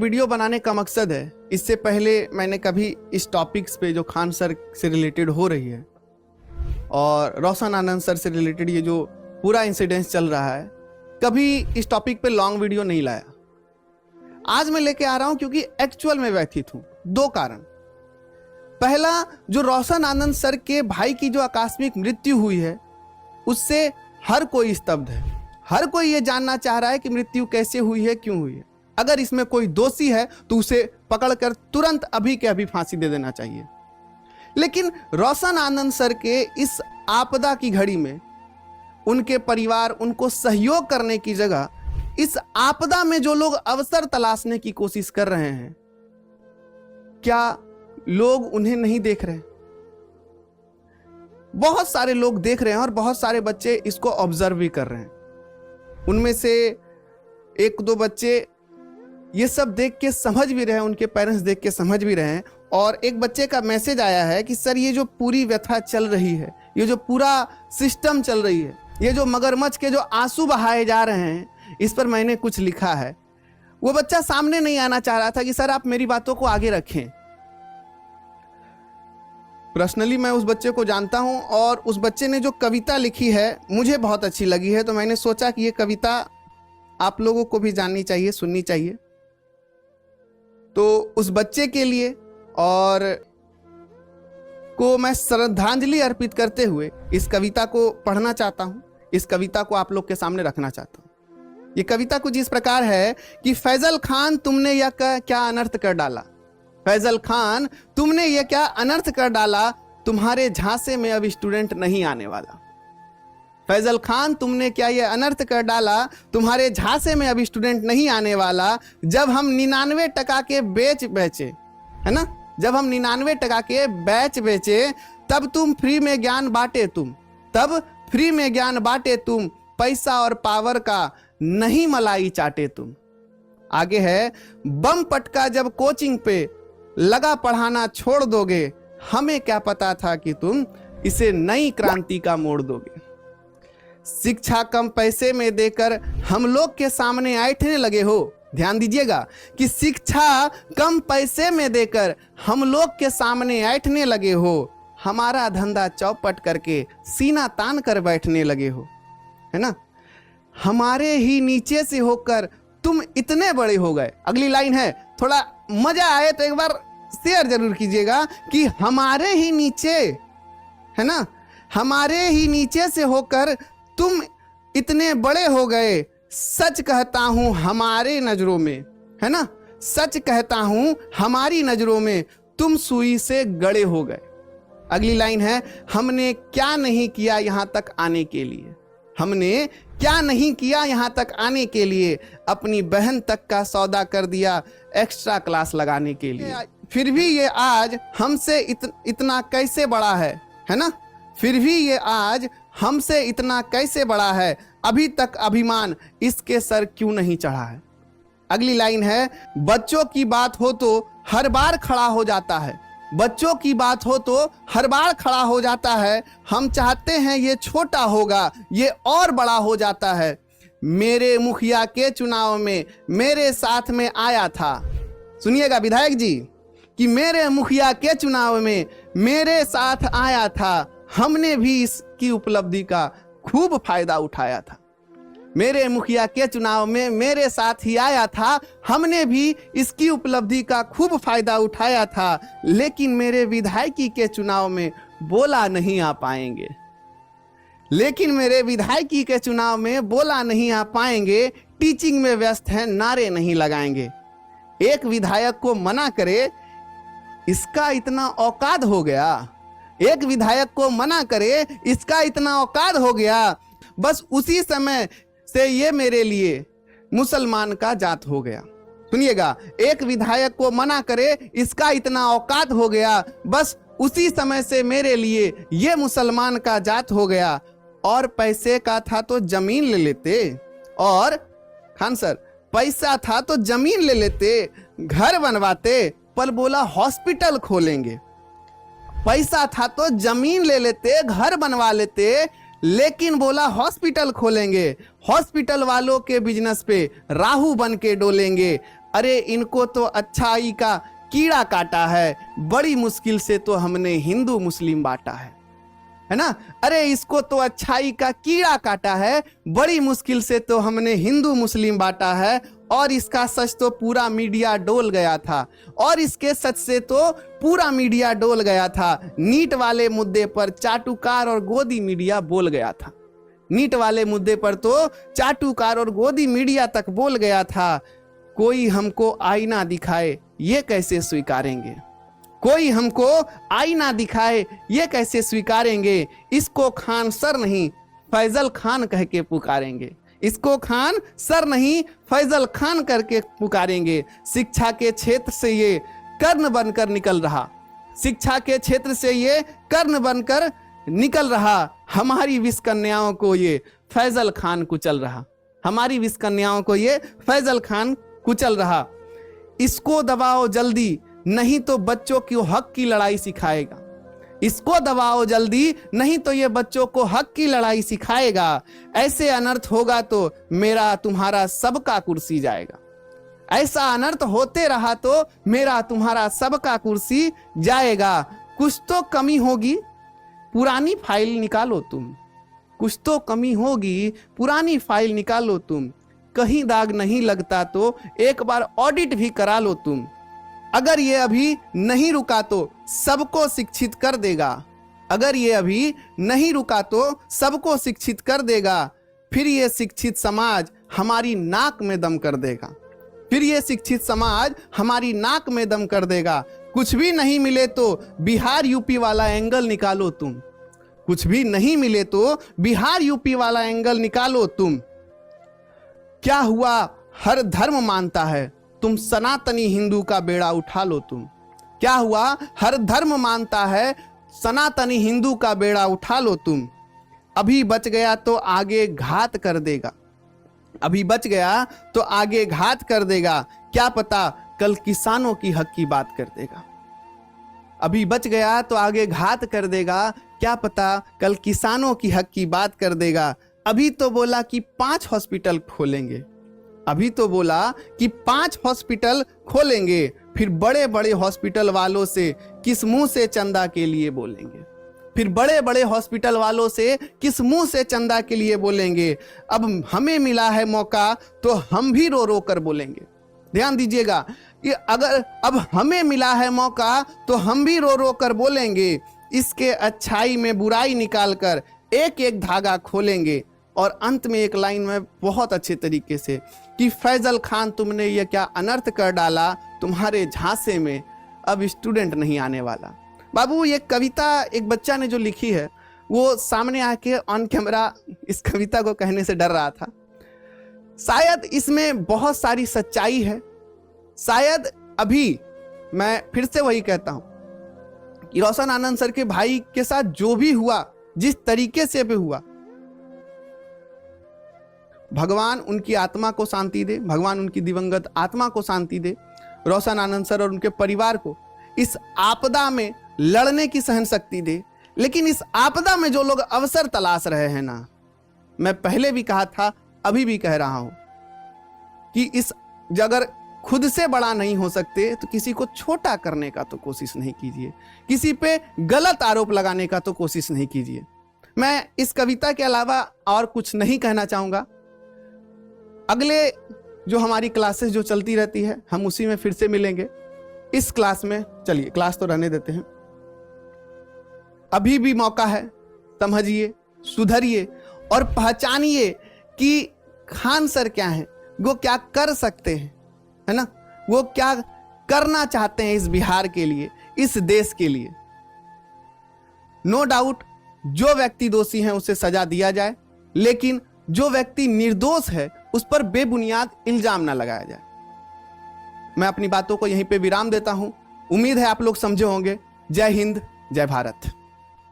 Video बनाने का मकसद है, इससे पहले मैंने कभी इस टॉपिक्स पे जो खान सर से रिलेटेड हो रही है और रोशन आनंद सर से रिलेटेड ये जो पूरा इंसिडेंस चल रहा है, कभी इस टॉपिक पे लॉन्ग वीडियो नहीं लाया। आज मैं लेके आ रहा हूं क्योंकि एक्चुअल में व्यथित हूं। दो कारण। पहला, जो रोशन आनंद सर के भाई की जो आकस्मिक मृत्यु हुई है उससे हर कोई स्तब्ध है। हर कोई ये जानना चाह रहा है कि मृत्यु कैसे हुई है, क्यों हुई है। अगर इसमें कोई दोषी है तो उसे पकड़कर तुरंत अभी के अभी फांसी दे देना चाहिए। लेकिन रोशन आनंद सर के इस आपदा की घड़ी में उनके परिवार उनको सहयोग करने की जगह इस आपदा में जो लोग अवसर तलाशने की कोशिश कर रहे हैं, क्या लोग उन्हें नहीं देख रहे? बहुत सारे लोग देख रहे हैं और बहुत सारे बच्चे इसको ऑब्जर्व भी कर रहे हैं। उनमें से एक दो बच्चे ये सब देख के समझ भी रहे हैं, उनके पेरेंट्स देख के समझ भी रहे हैं। और एक बच्चे का मैसेज आया है कि सर ये जो पूरी व्यथा चल रही है, ये जो पूरा सिस्टम चल रही है, ये जो मगरमच्छ के जो आंसू बहाए जा रहे हैं, इस पर मैंने कुछ लिखा है। वो बच्चा सामने नहीं आना चाह रहा था कि सर आप मेरी बातों को आगे रखें। पर्सनली मैं उस बच्चे को जानता हूं और उस बच्चे ने जो कविता लिखी है मुझे बहुत अच्छी लगी है, तो मैंने सोचा कि ये कविता आप लोगों को भी जाननी चाहिए, सुननी चाहिए। तो उस बच्चे के लिए और को मैं श्रद्धांजलि अर्पित करते हुए इस कविता को पढ़ना चाहता हूं, इस कविता को आप लोग के सामने रखना चाहता हूं। ये कविता कुछ इस प्रकार है कि फैजल खान तुमने यह क्या अनर्थ कर डाला, फैजल खान तुमने ये क्या अनर्थ कर डाला, तुम्हारे झांसे में अब स्टूडेंट नहीं आने वाला। फैजल खान तुमने क्या ये अनर्थ कर डाला, तुम्हारे झांसे में अब स्टूडेंट नहीं आने वाला। जब हम 99% के बेच बेचे, है ना, जब हम 99% के बैच बेचे, तब तुम फ्री में ज्ञान बांटे, तब फ्री में ज्ञान बांटे तुम, पैसा और पावर का नहीं मलाई चाटे तुम। आगे है, बम पटका जब कोचिंग पे लगा पढ़ाना छोड़ दोगे, हमें क्या पता था कि तुम इसे नई क्रांति का मोड़ दोगे। शिक्षा कम पैसे में देकर हम लोग के सामने ऐंठने लगे हो। ध्यान दीजिएगा कि शिक्षा कम पैसे में देकर हम लोग के सामने ऐंठने लगे हो, हमारा धंधा चौपट करके सीना तान कर बैठने लगे हो, है ना। हमारे ही नीचे से होकर तुम इतने बड़े हो गए। अगली लाइन है, थोड़ा मजा आए तो एक बार शेयर जरूर कीजिएगा कि हमारे ही नीचे, है ना, हमारे ही नीचे से होकर तुम इतने बड़े हो गए। सच कहता हूं हमारे नजरों में, है ना, सच कहता हूं हमारी नजरों में तुम सुई से गड़े हो गए। अगली लाइन है, हमने क्या नहीं किया यहां तक आने के लिए, हमने क्या नहीं किया यहां तक आने के लिए, अपनी बहन तक का सौदा कर दिया एक्स्ट्रा क्लास लगाने के लिए। फिर भी ये आज हमसे इतना कैसे बड़ा है ना, फिर भी ये आज हमसे इतना कैसे बड़ा है, अभी तक अभिमान इसके सर क्यों नहीं चढ़ा है। अगली लाइन है, बच्चों की बात हो तो हर बार खड़ा हो जाता है, बच्चों की बात हो तो हर बार खड़ा हो जाता है। हम चाहते हैं ये छोटा होगा, ये और बड़ा हो जाता है। मेरे मुखिया के चुनाव में मेरे साथ में आया था, सुनिएगा विधायक जी, कि मेरे मुखिया के चुनाव में मेरे साथ आया था, हमने भी इसकी उपलब्धि का खूब फायदा उठाया था। मेरे मुखिया के चुनाव में मेरे साथ ही आया था, हमने भी इसकी उपलब्धि का खूब फायदा उठाया था, लेकिन मेरे विधायकी के चुनाव में बोला नहीं आ पाएंगे, लेकिन मेरे विधायकी के चुनाव में बोला नहीं आ पाएंगे, टीचिंग में व्यस्त हैं नारे नहीं लगाएंगे। एक विधायक को मना करे, इसका इतना औकात हो गया, एक विधायक को मना करे, इसका इतना औकात हो गया। बस उसी समय से ये मेरे लिए मुसलमान का जात हो गया। सुनिएगा, एक विधायक को मना करे, इसका इतना औकात हो गया, बस उसी समय से मेरे लिए ये मुसलमान का जात हो गया। और पैसे का था तो जमीन ले लेते, और खान सर पैसा था तो जमीन ले लेते, घर बनवाते, पर बोला हॉस्पिटल खोलेंगे। पैसा था तो जमीन ले लेते, घर बनवा लेते, लेकिन बोला हॉस्पिटल खोलेंगे, हॉस्पिटल वालों के बिजनेस पे राहु बन के डोलेंगे। अरे इनको तो अच्छाई का कीड़ा काटा है, बड़ी मुश्किल से तो हमने हिंदू मुस्लिम बांटा है ना। अरे इसको तो अच्छाई का कीड़ा काटा है, बड़ी मुश्किल से तो हमने हिंदू मुस्लिम बांटा है। और इसका सच तो पूरा मीडिया डोल गया था, और इसके सच से तो पूरा मीडिया डोल गया था। नीट वाले मुद्दे पर चाटुकार और गोदी मीडिया बोल गया था। नीट वाले मुद्दे पर तो चाटुकार और गोदी मीडिया तक बोल गया था। कोई हमको आईना दिखाए ये कैसे स्वीकारेंगे, कोई हमको आईना दिखाए ये कैसे स्वीकारेंगे। इसको खान सर नहीं फैजल खान कह के पुकारेंगे, इसको खान सर नहीं फैजल खान करके पुकारेंगे। शिक्षा के क्षेत्र से ये कर्ण बनकर निकल रहा, शिक्षा के क्षेत्र से ये कर्ण बनकर निकल रहा। हमारी विष कन्याओं को ये फैजल खान कुचल रहा, हमारी विष कन्याओं को ये फैजल खान कुचल रहा। इसको दबाओ जल्दी, नहीं तो बच्चों की हक की लड़ाई सिखाएगा। इसको दबाओ जल्दी, नहीं तो ये बच्चों को हक की लड़ाई सिखाएगा। ऐसे अनर्थ होगा तो मेरा तुम्हारा सबका कुर्सी जाएगा। ऐसा अनर्थ होते रहा तो मेरा तुम्हारा सबका कुर्सी जाएगा। कुछ तो कमी होगी, पुरानी फाइल निकालो तुम, कुछ तो कमी होगी, पुरानी फाइल निकालो तुम। कहीं दाग नहीं लगता तो एक बार ऑडिट भी करा लो तुम। अगर ये अभी नहीं रुका तो सबको शिक्षित कर देगा, अगर ये अभी नहीं रुका तो सबको शिक्षित कर देगा। फिर ये शिक्षित समाज हमारी नाक में दम कर देगा, फिर ये शिक्षित समाज हमारी नाक में दम कर देगा। कुछ भी नहीं मिले तो बिहार यूपी वाला एंगल निकालो तुम, कुछ भी नहीं मिले तो बिहार यूपी वाला एंगल निकालो तुम। क्या हुआ हर धर्म मानता है, तुम सनातनी हिंदू का बेड़ा उठा लो तुम। क्या हुआ हर धर्म मानता है, सनातनी हिंदू का बेड़ा उठा लो तुम। अभी बच गया तो आगे घात कर देगा, अभी बच गया तो आगे घात कर देगा। क्या पता कल किसानों की हक की बात कर देगा। अभी बच गया तो आगे घात कर देगा, क्या पता कल किसानों की हक की बात कर देगा। अभी तो बोला कि 5 हॉस्पिटल खोलेंगे, अभी तो बोला कि 5 हॉस्पिटल खोलेंगे, फिर बड़े बड़े हॉस्पिटल वालों से किस मुंह से चंदा के लिए बोलेंगे, फिर बड़े बड़े हॉस्पिटल वालों से किस मुंह से चंदा के लिए बोलेंगे। अब हमें मिला है मौका तो हम भी रो रो कर बोलेंगे। ध्यान दीजिएगा कि अगर अब हमें मिला है मौका तो हम भी रो रो कर बोलेंगे। इसके अच्छाई में बुराई निकालकर एक एक धागा खोलेंगे। और अंत में एक लाइन में बहुत अच्छे तरीके से कि फैजल खान तुमने ये क्या अनर्थ कर डाला, तुम्हारे झांसे में अब स्टूडेंट नहीं आने वाला। बाबू ये कविता एक बच्चा ने जो लिखी है वो सामने आके ऑन कैमरा इस कविता को कहने से डर रहा था। शायद इसमें बहुत सारी सच्चाई है। शायद अभी मैं फिर से वही कहता हूं कि रोशन आनंद सर के भाई के साथ जो भी हुआ, जिस तरीके से भी हुआ, भगवान उनकी आत्मा को शांति दे, भगवान उनकी दिवंगत आत्मा को शांति दे। रोशन आनंद सर और उनके परिवार को इस आपदा में लड़ने की सहन शक्ति दे। लेकिन इस आपदा में जो लोग अवसर तलाश रहे हैं ना, मैं पहले भी कहा था, अभी भी कह रहा हूं कि इस अगर खुद से बड़ा नहीं हो सकते तो किसी को छोटा करने का तो कोशिश नहीं कीजिए, किसी पे गलत आरोप लगाने का तो कोशिश नहीं कीजिए। मैं इस कविता के अलावा और कुछ नहीं कहना चाहूंगा। अगले जो हमारी क्लासेस जो चलती रहती है हम उसी में फिर से मिलेंगे। इस क्लास में चलिए, क्लास तो रहने देते हैं, अभी भी मौका है, समझिए, सुधरिए और पहचानिए कि खान सर क्या हैं, वो क्या कर सकते हैं, है ना, वो क्या करना चाहते हैं इस बिहार के लिए, इस देश के लिए। नो डाउट जो व्यक्ति दोषी है उसे सजा दिया जाए, लेकिन जो व्यक्ति निर्दोष है उस पर बेबुनियाद इल्जाम ना लगाया जाए। मैं अपनी बातों को यहीं पे विराम देता हूं। उम्मीद है आप लोग समझे होंगे। जय हिंद, जय भारत।